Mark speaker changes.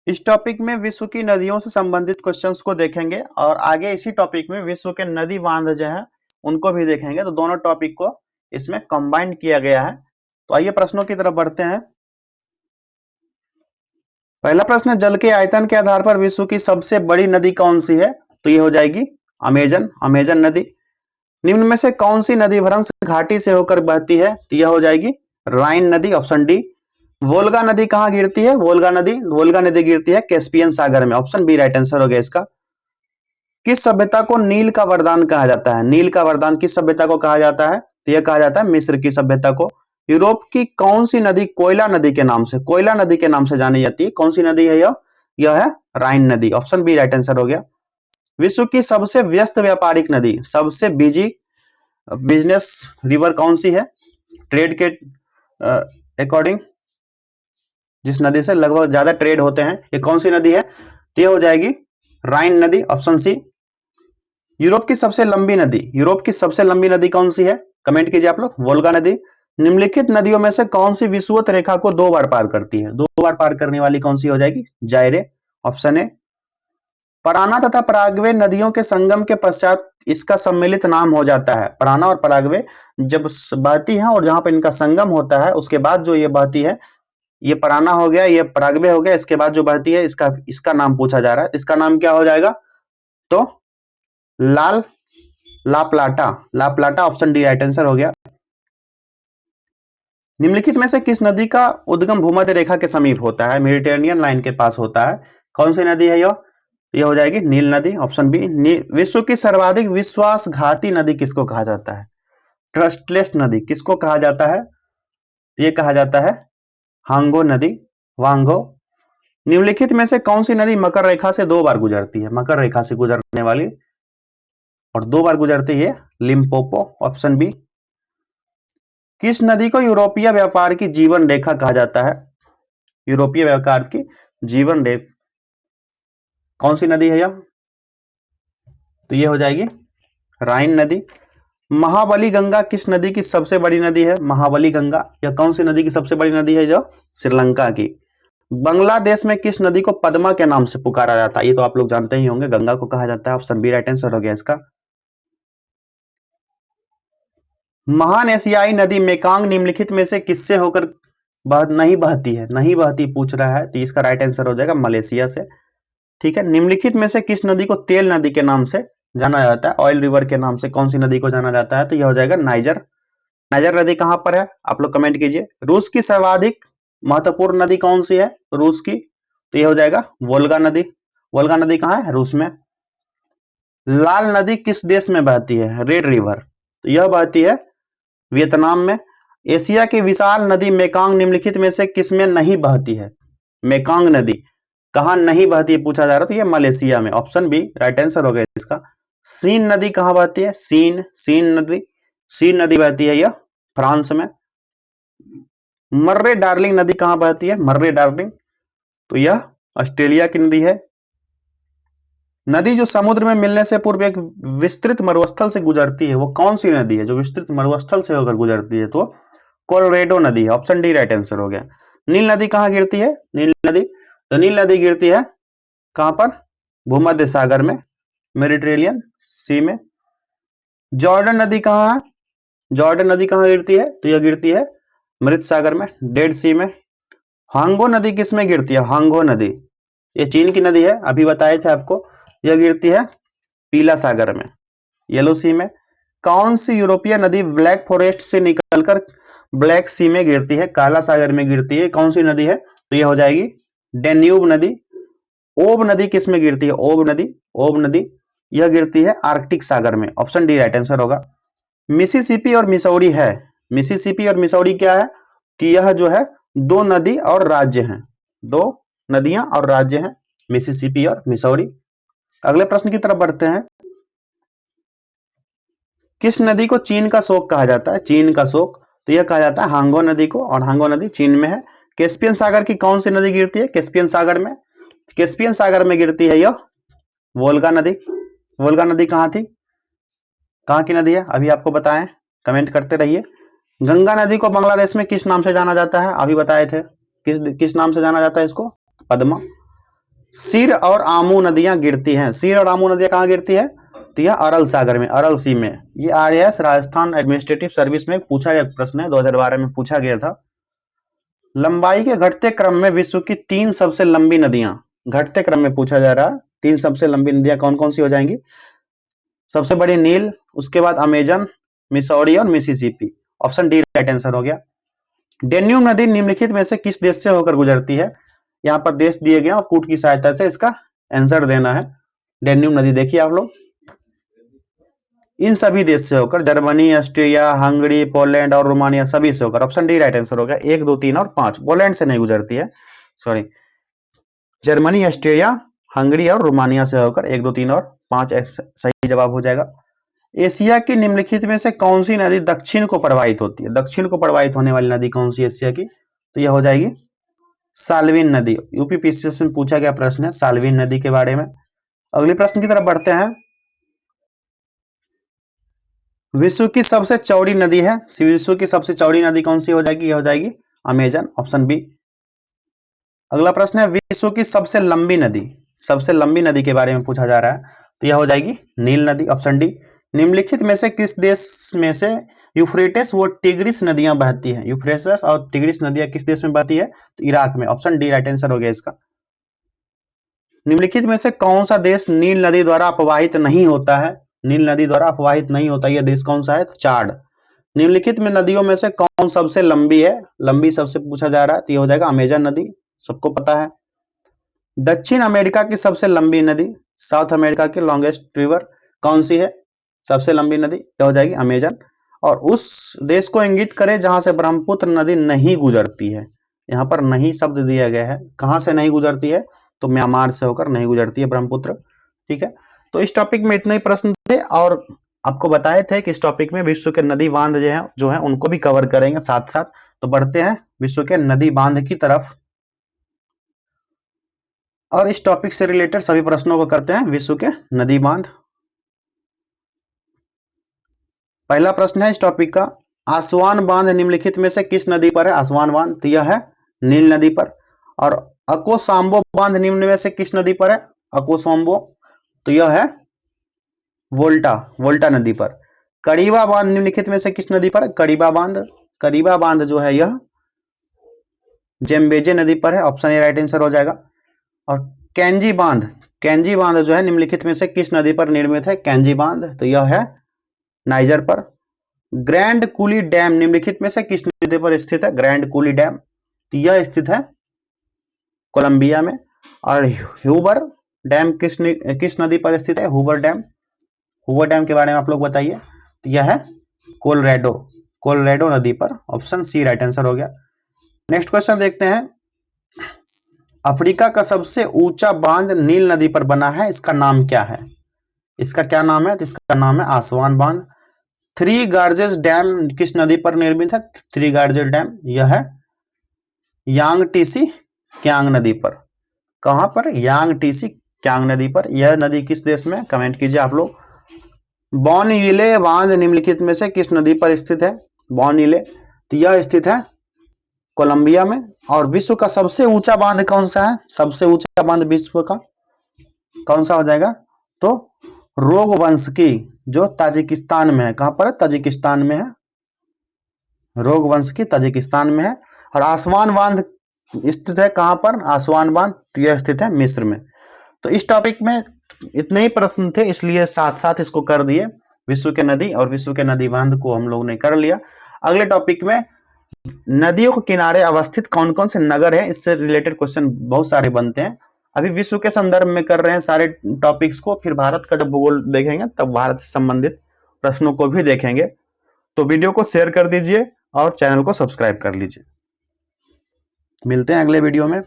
Speaker 1: इस टॉपिक में विश्व की नदियों से संबंधित क्वेश्चंस को देखेंगे और आगे इसी टॉपिक में विश्व के नदी बांध जो है उनको भी देखेंगे। तो दोनों टॉपिक को इसमें कंबाइंड किया गया है। तो आइए प्रश्नों की तरफ बढ़ते हैं। पहला प्रश्न, जल के आयतन के आधार पर विश्व की सबसे बड़ी नदी कौन सी है? तो ये हो जाएगी अमेजन नदी। निम्न में से कौन सी नदी भ्रंश घाटी से होकर बहती है? तो यह हो जाएगी राइन नदी, ऑप्शन डी। वोल्गा नदी कहाँ गिरती है? वोल्गा नदी गिरती है कैस्पियन सागर में, ऑप्शन बी राइट आंसर हो गया इसका। किस सभ्यता को नील का वरदान कहा जाता है? नील का वरदान किस सभ्यता को कहा जाता है? तो यह कहा जाता है मिस्र की सभ्यता को। यूरोप की कौन सी नदी कोयला नदी के नाम से जानी जाती है? कौन सी नदी है यह है राइन नदी, ऑप्शन बी राइट आंसर हो गया। विश्व की सबसे व्यस्त व्यापारिक नदी, सबसे बिजी बिजनेस रिवर कौन सी है? ट्रेड के अकॉर्डिंग जिस नदी से लगभग ज्यादा ट्रेड होते हैं, ये कौन सी नदी है? तो ये हो जाएगी राइन नदी, ऑप्शन सी। यूरोप की सबसे लंबी नदी कौन सी है? कमेंट कीजिए आप लोग। वोल्गा नदी। निम्नलिखित नदियों में से कौन सी विषुवत रेखा को 2 बार पार करती है? 2 बार पार करने वाली कौन सी हो जाएगी? जायरे, ऑप्शन ए। पराना तथा पराग्वे नदियों के संगम के पश्चात इसका सम्मिलित नाम हो जाता है। पराना और पराग्वे जब बहती है और जहां पर इनका संगम होता है उसके बाद जो ये बहती है, ये पराना हो गया, ये पराग्वे हो गया, इसके बाद जो बहती है इसका नाम पूछा जा रहा है। इसका नाम क्या हो जाएगा? तो La Plata, option D right answer हो गया। निम्नलिखित में से किस नदी का उद्गम भूमध्य रेखा के समीप होता है? मेडिटेरेनियन लाइन के पास होता है। कौन सी नदी है यह हो जाएगी नील नदी, ऑप्शन बी। विश्व की सर्वाधिक विश्वासघाती नदी किसको कहा जाता है? ट्रस्टलेस नदी किसको कहा जाता है? ये कहा जाता है हांगो नदी, वांगो। निम्नलिखित में से कौन सी नदी मकर रेखा से 2 बार गुजरती है? मकर रेखा से गुजरने वाली और 2 बार गुजरती है लिम्पोपो, ऑप्शन बी। किस नदी को यूरोपीय व्यापार की जीवन रेखा कहा जाता है? यूरोपीय व्यापार की जीवन रेखा कौन सी नदी है यह? तो यह हो जाएगी राइन नदी। महाबली गंगा किस नदी की सबसे बड़ी नदी है? महाबली गंगा यह कौन सी नदी की सबसे बड़ी नदी है? जो श्रीलंका की। बांग्लादेश में किस नदी को पद्मा के नाम से पुकारा जाता है? ये तो आप लोग जानते ही होंगे, गंगा को कहा जाता है, ऑप्शन बी राइट आंसर हो गया इसका। महान एशियाई नदी मेकांग निम्नलिखित में से किससे होकर नहीं बहती पूछ रहा है, तो इसका राइट आंसर हो जाएगा मलेशिया से। ठीक है। निम्नलिखित में से किस नदी को तेल नदी के नाम से जाना जाता है? ऑयल रिवर के नाम से कौन सी नदी को जाना जाता है? तो यह हो जाएगा नाइजर नदी कहां पर है? आप लोग कमेंट कीजिए। रूस की सर्वाधिक महत्वपूर्ण नदी कौन सी है रूस की? तो यह हो जाएगा वोल्गा नदी। वोल्गा नदी कहां है? रूस में। लाल नदी किस देश में बहती है? रेड रिवर, तो यह बहती है वियतनाम में। एशिया की विशाल नदी मेकांग निम्नलिखित में से किसमें नहीं बहती है? मेकांग नदी कहां नहीं बहती है पूछा जा रहा, तो यह मलेशिया में, ऑप्शन बी राइट आंसर हो गया इसका। सीन नदी कहां बहती है? सीन नदी बहती है यह फ्रांस में। मर्रे डार्लिंग नदी कहां बहती है? मर्रे डार्लिंग, तो यह ऑस्ट्रेलिया की नदी है। नदी जो समुद्र में मिलने से पूर्व एक विस्तृत मरुस्थल से गुजरती है, वो कौन सी नदी है जो विस्तृत मरुस्थल से होकर गुजरती है? तो कोलोरेडो नदी है, ऑप्शन डी राइट आंसर हो गया। नील नदी कहां गिरती है? नील नदी गिरती है कहां पर? भूमध्य सागर में, मेडिटेरेनियन सी में। जॉर्डन नदी कहां है? जॉर्डन नदी कहां गिरती है? तो यह गिरती है मृत सागर में, डेड सी में। हांगो नदी किस में गिरती है? हांगो नदी ये चीन की नदी है, अभी बताए थे आपको। यह गिरती है पीला सागर में, येलो सी में। कौन सी यूरोपीय नदी ब्लैक फॉरेस्ट से निकलकर ब्लैक सी में गिरती है? काला सागर में गिरती है, कौन सी नदी है? तो यह हो जाएगी डेन्यूब नदी। ओब नदी किस में गिरती है? ओब नदी यह गिरती है आर्कटिक सागर में, ऑप्शन डी राइट आंसर होगा। मिसिसिपी और मिसौरी है, मिसिसिपी और मिसौरी क्या है कि यह जो है 2 नदी और राज्य हैं, 2 नदियां और राज्य हैं, मिसिसिपी और मिसौरी। अगले प्रश्न की तरफ बढ़ते हैं। किस नदी को चीन का शोक कहा जाता है? चीन का शोक, तो यह कहा जाता है हांगो नदी को, और हांगो नदी चीन में है। कैस्पियन सागर की कौन सी नदी गिरती है? कैस्पियन सागर में गिरती है यह वोल्गा नदी। वोल्गा नदी कहां थी, कहां की नदी है? अभी आपको बताएं, कमेंट करते रहिए। गंगा नदी को बांग्लादेश में किस नाम से जाना जाता है? अभी बताए थे, किस नाम से जाना जाता है इसको? पद्मा। सिर और आमू नदियां गिरती हैं। सिर और आमू नदियां कहाँ गिरती है? तो यह अरल सागर में, अरल सी में। ये आरएएस राजस्थान एडमिनिस्ट्रेटिव सर्विस में पूछा गया प्रश्न है, 2012 में पूछा गया था। लंबाई के घटते क्रम में विश्व की 3 सबसे लंबी नदियां, घटते क्रम में पूछा जा रहा। 3 सबसे लंबी नदियां कौन कौन सी हो जाएंगी? सबसे बड़ी नील, उसके बाद अमेजन, मिसौरी और Mississippi. Option D right answer हो गया। डेन्यूब नदी निम्नलिखित में से किस देश से होकर गुजरती है? यहाँ पर देश दिए गए और कूट की सहायता से इसका आंसर देना है। डेन्यूब नदी देखिए आप लोग, इन सभी देश से होकर, जर्मनी, ऑस्ट्रिया, हंगरी, पोलैंड और रोमानिया, सभी से होकर। ऑप्शन डी राइट आंसर होगा। 1, 2, 3 और 5 पोलैंड से नहीं गुजरती है, सॉरी, जर्मनी, ऑस्ट्रिया, हंगरी और रोमानिया से होकर 1, 2, 3 और 5 सही जवाब हो जाएगा। एशिया की निम्नलिखित में से कौन सी नदी दक्षिण को प्रवाहित होती है? दक्षिण को प्रवाहित होने वाली नदी कौन सी एशिया की? तो यह हो जाएगी साल्विन नदी। यूपीपीसीएस में पूछा गया प्रश्न है साल्विन नदी के बारे में। अगले प्रश्न की तरफ बढ़ते हैं। विश्व की सबसे चौड़ी नदी है, विश्व की सबसे चौड़ी नदी कौन सी हो जाएगी? यह हो जाएगी अमेजन, ऑप्शन बी। अगला प्रश्न है विश्व की सबसे लंबी नदी, सबसे लंबी नदी के बारे में पूछा जा रहा है, तो यह हो जाएगी नील नदी, ऑप्शन डी। निम्नलिखित में से किस देश में से यूफ्रेटिस व टिग्रिस नदियां बहती हैं? यूफ्रेटिस और टिग्रिस नदियां किस देश में बहती है? तो इराक में, ऑप्शन डी राइट आंसर हो गया इसका। निम्नलिखित में से कौन सा देश नील नदी द्वारा अपवाहित नहीं होता है? नील नदी द्वारा अपवाहित नहीं होता यह देश कौन सा है? तो चाड। निम्नलिखित में नदियों में से कौन सबसे लंबी है? लंबी सबसे पूछा जा रहा है, तो यह हो जाएगा अमेजन नदी, सबको पता है। दक्षिण अमेरिका की सबसे लंबी नदी, साउथ अमेरिका की लॉन्गेस्ट रिवर कौन सी है? सबसे लंबी नदी यह हो जाएगी अमेजन। और उस देश को इंगित करे जहां से ब्रह्मपुत्र नदी नहीं गुजरती है। यहाँ पर नहीं शब्द दिया गया है, कहां से नहीं गुजरती है? तो म्यांमार से होकर नहीं गुजरती है ब्रह्मपुत्र। ठीक है, तो इस टॉपिक में इतने ही प्रश्न थे और आपको बताए थे कि इस टॉपिक में विश्व के नदी बांध जो है उनको भी कवर करेंगे साथ साथ। तो बढ़ते हैं विश्व के नदी बांध की तरफ और इस टॉपिक से रिलेटेड सभी प्रश्नों को करते हैं। विश्व के नदी बांध, पहला प्रश्न है इस टॉपिक का, आसवान बांध निम्नलिखित में से किस नदी पर है? आसवान बांध, तो यह है नील नदी पर। और अकोसाम्बो बांध निम्न में से किस नदी पर है? अकोसाम्बो, तो यह है वोल्टा, वोल्टा नदी पर। कड़ीबा बांध निम्नलिखित में से किस नदी पर है? कड़ीबा बांध, कड़ीबा बांध जो है यह जेम्बेजे नदी पर है, ऑप्शन ए राइट आंसर हो जाएगा। और कैंजी बांध, कैंजी बांध जो है निम्नलिखित में से किस नदी पर निर्मित है? कैंजी बांध, तो यह है नाइजर पर। ग्रैंड कूली डैम निम्नलिखित में से किस नदी पर स्थित है? ग्रैंड कूली डैम, तो यह स्थित है कोलंबिया में। और ह्यूबर डैम किस नदी पर स्थित है? हुबर डैम, हुबर डैम के बारे में आप लोग बताइए। तो यह है कोलोराडो, कोलोराडो नदी पर, ऑप्शन सी राइट आंसर हो गया। नेक्स्ट क्वेश्चन देखते हैं। अफ्रीका का सबसे ऊंचा बांध नील नदी पर बना है, इसका नाम क्या है? इसका क्या नाम है? तो इसका नाम है आसवान बांध। थ्री गार्जेस डैम किस नदी पर निर्मित है? थ्री गार्जेस डैम यह है यांगटीसी क्यांग नदी पर। कहां पर? यांगटीसी क्यांग नदी पर। यह नदी किस देश में? कमेंट कीजिए आप लोग। बॉनविले बांध निम्नलिखित में से किस नदी पर स्थित है? बॉनविले, तो यह स्थित है कोलंबिया में। और विश्व का सबसे ऊंचा बांध कौन सा है? सबसे ऊंचा बांध विश्व का कौन सा हो जाएगा? तो रोगवंशकी, जो ताजिकिस्तान में है। कहां पर है? ताजिकिस्तान में है, रोगवंशकी ताजिकिस्तान में है। और आसवान बांध स्थित है कहां पर? आसवान बांध यह स्थित है मिस्र में। तो इस टॉपिक में इतने ही प्रश्न थे, इसलिए साथ साथ इसको कर दिए। विश्व के नदी और विश्व के नदी बांध को हम लोग ने कर लिया। अगले टॉपिक में नदियों के किनारे अवस्थित कौन कौन से नगर हैं, इससे रिलेटेड क्वेश्चन बहुत सारे बनते हैं। अभी विश्व के संदर्भ में कर रहे हैं सारे टॉपिक्स को, फिर भारत का जब भूगोल देखेंगे तब भारत से संबंधित प्रश्नों को भी देखेंगे। तो वीडियो को शेयर कर दीजिए और चैनल को सब्सक्राइब कर लीजिए। मिलते हैं अगले वीडियो में।